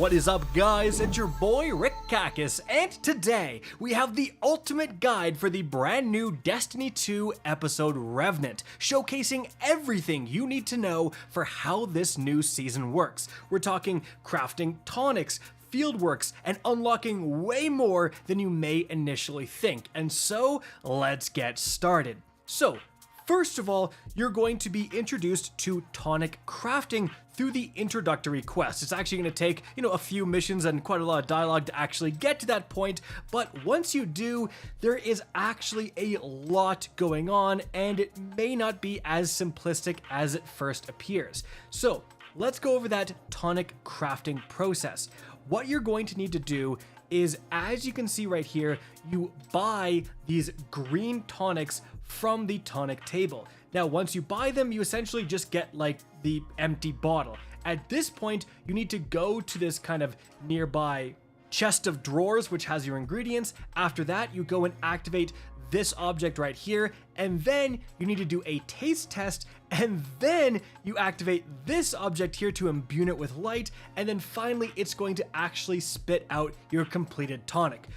What is up, guys? It's your boy Rick Kakis, and today we have the ultimate guide for the brand new Destiny 2 episode Revenant, showcasing everything you need to know for how this new season works. We're talking crafting tonics, Fieldworks, and unlocking way more than you may initially think. And so, let's get started. So, first of all, you're going to be introduced to Tonic Crafting through the introductory quest. It's actually going to take, a few missions and quite a lot of dialogue to actually get to that point, but once you do, there is actually a lot going on, and it may not be as simplistic as it first appears. So, let's go over that Tonic Crafting process. What you're going to need to do is, as you can see right here, you buy these green tonics from the tonic table. Now, once you buy them, you essentially just get like the empty bottle. At this point, you need to go to this kind of nearby chest of drawers, which has your ingredients. After that, you go and activate this object right here, and then you need to do a taste test, and then you activate this object here to imbue it with light, and then finally it's going to actually spit out your completed tonic.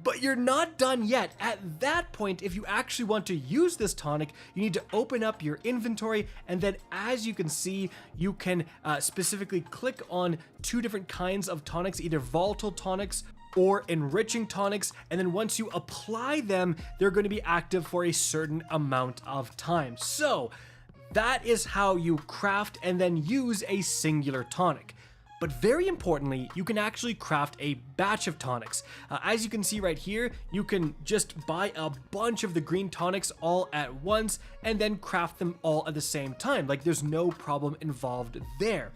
But you're not done yet. At that point, if you actually want to use this tonic, you need to open up your inventory, and then as you can see, you can specifically click on two different kinds of tonics, either volatile tonics or enriching tonics, and then once you apply them, they're going to be active for a certain amount of time. So that is how you craft and then use a singular tonic. But very importantly, you can actually craft a batch of tonics. As you can see right here, you can just buy a bunch of the green tonics all at once and then craft them all at the same time. Like, there's no problem involved there.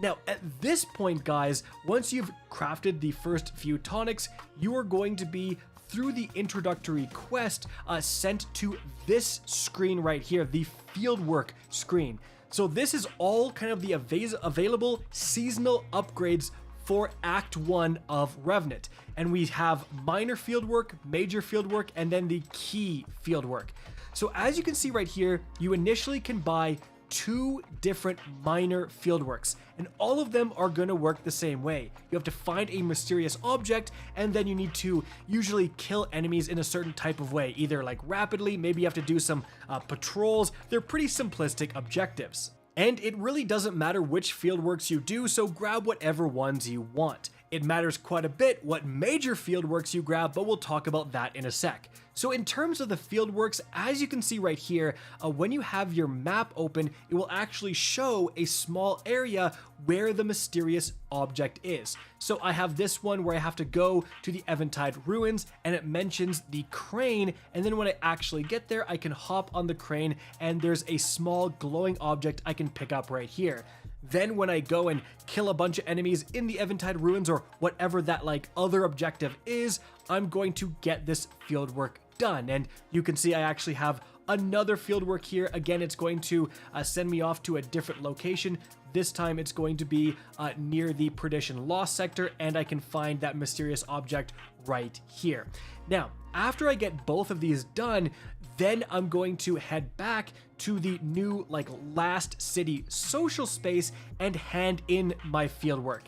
Now, at this point, guys, once you've crafted the first few tonics, you are going to be, through the introductory quest, sent to this screen right here, the Fieldwork screen. So this is all kind of the available seasonal upgrades for Act 1 of Revenant. And we have minor fieldwork, major fieldwork, and then the key fieldwork. So as you can see right here, you initially can buy two different minor fieldworks, and all of them are going to work the same way. You have to find a mysterious object, and then you need to usually kill enemies in a certain type of way, either like rapidly, maybe you have to do some patrols. They're pretty simplistic objectives. And it really doesn't matter which fieldworks you do, so grab whatever ones you want. It matters quite a bit what major fieldworks you grab, but we'll talk about that in a sec. So in terms of the fieldworks, as you can see right here, when you have your map open, it will actually show a small area where the mysterious object is. So I have this one where I have to go to the Eventide ruins, and it mentions the crane, and then when I actually get there, I can hop on the crane, and there's a small glowing object I can pick up right here. Then when I go and kill a bunch of enemies in the Eventide ruins, or whatever that like other objective is, I'm going to get this fieldwork done. And you can see I actually have another fieldwork here. Again, it's going to send me off to a different location. This time it's going to be near the Perdition Lost sector, and I can find that mysterious object right here. Now, after I get both of these done, then I'm going to head back to the new last city social space and hand in my fieldwork.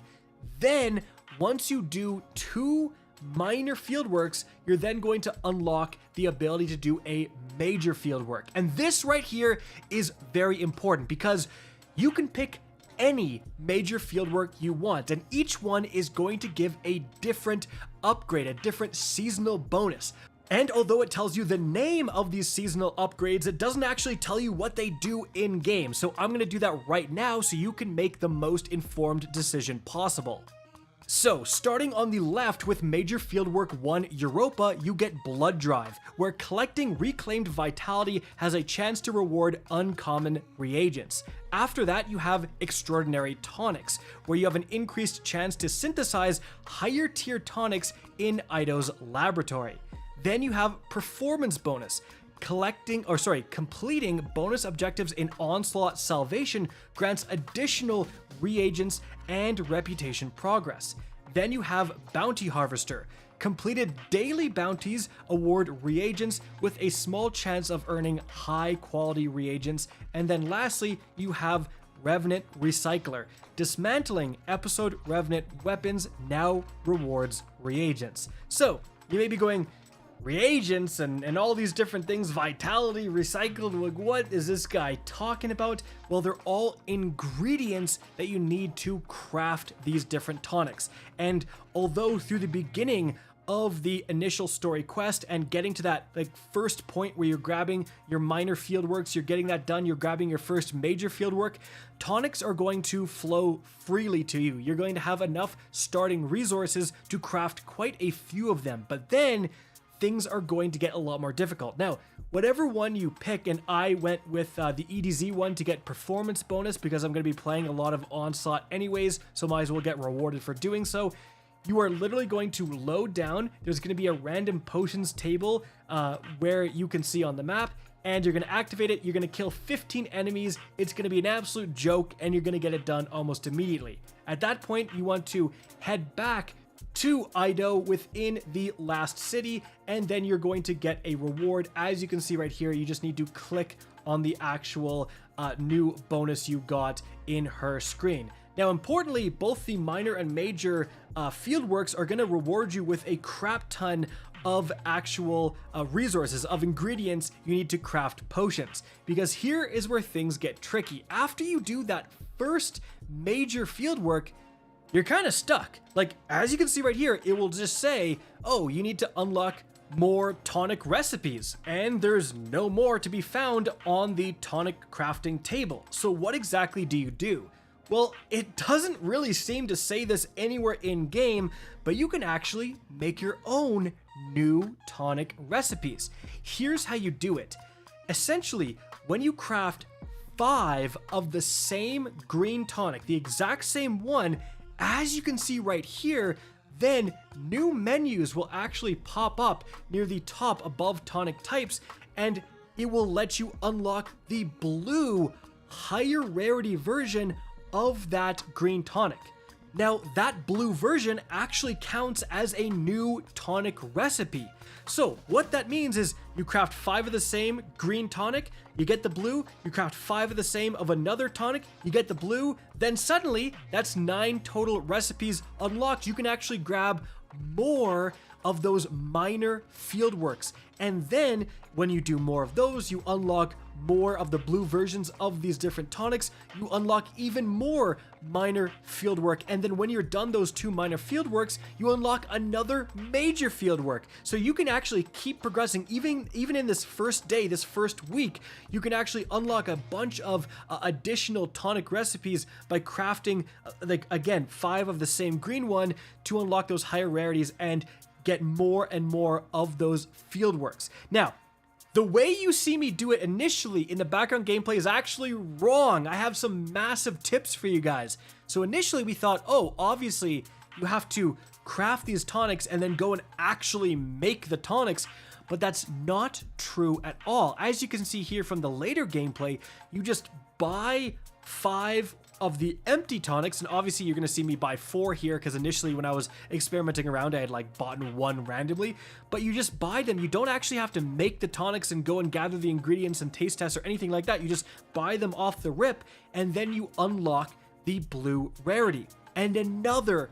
Then once you do two minor fieldworks, you're then going to unlock the ability to do a major fieldwork. And this right here is very important because you can pick any major fieldwork you want, and each one is going to give a different upgrade, a different seasonal bonus. And although it tells you the name of these seasonal upgrades, it doesn't actually tell you what they do in game. So I'm going to do that right now so you can make the most informed decision possible. So, starting on the left with Major Fieldwork 1 Europa, you get Blood Drive, where collecting reclaimed vitality has a chance to reward uncommon reagents. After that, you have Extraordinary Tonics, where you have an increased chance to synthesize higher tier tonics in Ido's laboratory. Then you have Performance Bonus. Completing bonus objectives in Onslaught Salvation grants additional reagents and reputation progress. Then you have Bounty Harvester. Completed daily bounties award reagents with a small chance of earning high quality reagents. And then lastly, you have Revenant Recycler. Dismantling episode Revenant weapons now rewards reagents. So, you may be going, reagents and all these different things, vitality, recycled, like what is this guy talking about? Well, they're all ingredients that you need to craft these different tonics. And although through the beginning of the initial story quest and getting to that like first point where you're grabbing your minor fieldworks, you're getting that done, you're grabbing your first major fieldwork, tonics are going to flow freely to you. You're going to have enough starting resources to craft quite a few of them, but then things are going to get a lot more difficult. Now, whatever one you pick, and I went with the EDZ one to get performance bonus because I'm going to be playing a lot of Onslaught anyways, so might as well get rewarded for doing so. You are literally going to load down. There's going to be a random potions table where you can see on the map, and you're going to activate it. You're going to kill 15 enemies. It's going to be an absolute joke, and you're going to get it done almost immediately. At that point, you want to head back to Ido within the last city, and then you're going to get a reward. As you can see right here, you just need to click on the actual new bonus you got in her screen. Now, importantly, both the minor and major fieldworks are going to reward you with a crap ton of actual resources, of ingredients you need to craft potions. Because here is where things get tricky. After you do that first major fieldwork, you're kind of stuck. Like, as you can see right here, it will just say, oh, you need to unlock more tonic recipes, and there's no more to be found on the tonic crafting table. So what exactly do you do? Well, it doesn't really seem to say this anywhere in game, but you can actually make your own new tonic recipes. Here's how you do it. Essentially, when you craft 5 of the same green tonic, the exact same one, as you can see right here, then new menus will actually pop up near the top above tonic types, and it will let you unlock the blue higher rarity version of that green tonic. Now, that blue version actually counts as a new tonic recipe. So what that means is you craft 5 of the same green tonic, you get the blue, you craft 5 of the same of another tonic, you get the blue, then suddenly that's 9 total recipes unlocked. You can actually grab more of those minor fieldworks. And then when you do more of those, you unlock more of the blue versions of these different tonics. You unlock even more minor fieldwork. And then when you're done those 2 minor fieldworks, you unlock another major fieldwork. So you can actually keep progressing. Even in this first day, this first week, you can actually unlock a bunch of additional tonic recipes by crafting, like again, 5 of the same green one to unlock those higher rarities and get more and more of those fieldworks. Now, the way you see me do it initially in the background gameplay is actually wrong. I have some massive tips for you guys. So initially we thought, oh, obviously you have to craft these tonics and then go and actually make the tonics, but that's not true at all. As you can see here from the later gameplay, you just buy 5 of the empty tonics, and obviously you're going to see me buy 4 here because initially when I was experimenting around I had like bought 1 randomly, but you just buy them. You don't actually have to make the tonics and go and gather the ingredients and taste test or anything like that. You just buy them off the rip and then you unlock the blue rarity. And another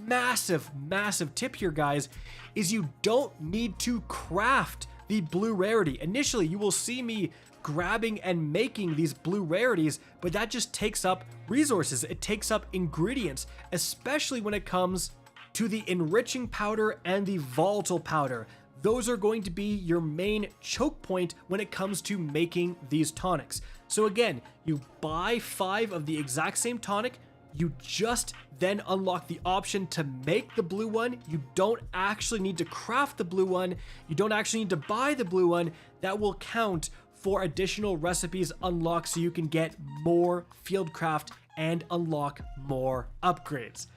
massive tip here, guys, is you don't need to craft the blue rarity. Initially you will see me grabbing and making these blue rarities, but that just takes up resources. It takes up ingredients, especially when it comes to the enriching powder and the volatile powder. Those are going to be your main choke point when it comes to making these tonics. So again, you buy 5 of the exact same tonic, you just then unlock the option to make the blue one. You don't actually need to craft the blue one. You don't actually need to buy the blue one. That will count for additional recipes unlocked so you can get more fieldcraft and unlock more upgrades.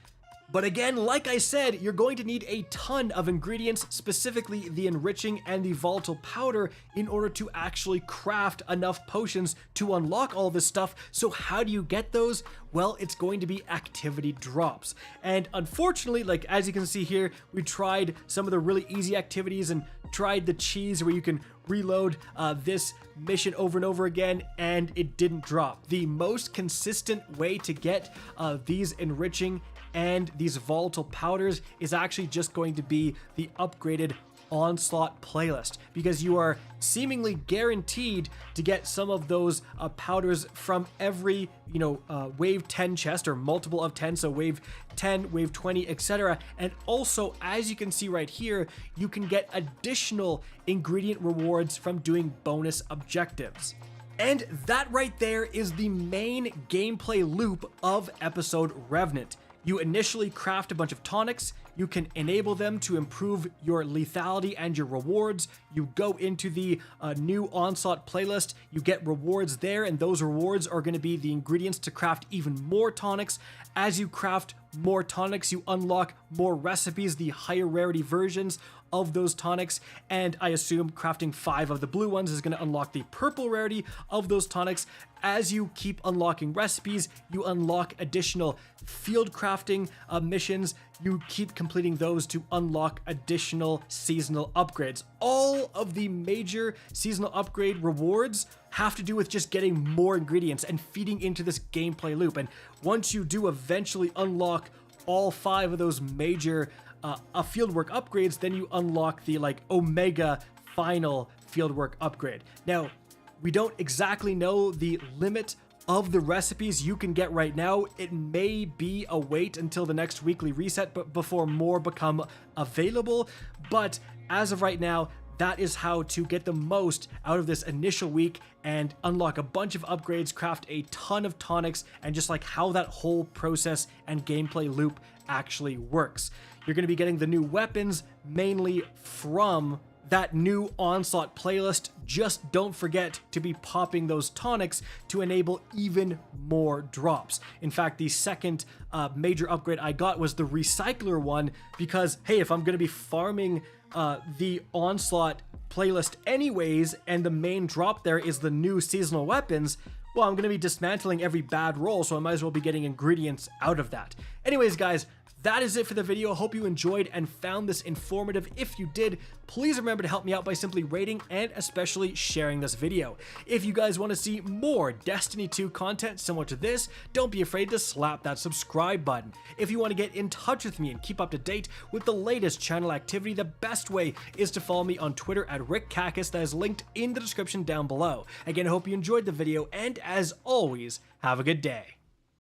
But again, like I said, you're going to need a ton of ingredients, specifically the enriching and the volatile powder, in order to actually craft enough potions to unlock all this stuff. So how do you get those? Well, it's going to be activity drops. And unfortunately, like as you can see here, we tried some of the really easy activities and tried the cheese where you can reload this mission over and over again, and it didn't drop. The most consistent way to get these enriching and these volatile powders is actually just going to be the upgraded Onslaught playlist, because you are seemingly guaranteed to get some of those powders from every wave 10 chest, or multiple of 10, so wave 10, wave 20, etc. And also, as you can see right here, you can get additional ingredient rewards from doing bonus objectives. And that right there is the main gameplay loop of episode Revenant. You initially craft a bunch of tonics, you can enable them to improve your lethality and your rewards. You go into the new Onslaught playlist, you get rewards there, and those rewards are going to be the ingredients to craft even more tonics. As you craft more tonics, you unlock more recipes, the higher rarity versions of those tonics, and I assume crafting 5 of the blue ones is going to unlock the purple rarity of those tonics. As you keep unlocking recipes, you unlock additional field crafting missions. You keep completing those to unlock additional seasonal upgrades. All of the major seasonal upgrade rewards have to do with just getting more ingredients and feeding into this gameplay loop. And once you do eventually unlock all 5 of those major fieldwork upgrades, then you unlock the Omega final fieldwork upgrade. Now, we don't exactly know the limit of the recipes you can get right now. It may be a wait until the next weekly reset before more become available, but as of right now, that is how to get the most out of this initial week and unlock a bunch of upgrades, craft a ton of tonics, and just how that whole process and gameplay loop actually works. You're going to be getting the new weapons mainly from that new Onslaught playlist. Just don't forget to be popping those tonics to enable even more drops. In fact, the second major upgrade I got was the recycler one, because hey, if I'm going to be farming the Onslaught playlist anyways, and the main drop there is the new seasonal weapons, well, I'm going to be dismantling every bad roll, so I might as well be getting ingredients out of that. Anyways, guys, that is it for the video. Hope you enjoyed and found this informative. If you did, please remember to help me out by simply rating and especially sharing this video. If you guys want to see more Destiny 2 content similar to this, don't be afraid to slap that subscribe button. If you want to get in touch with me and keep up to date with the latest channel activity, the best way is to follow me on Twitter at RickCacus, that is linked in the description down below. Again, I hope you enjoyed the video, and as always, have a good day.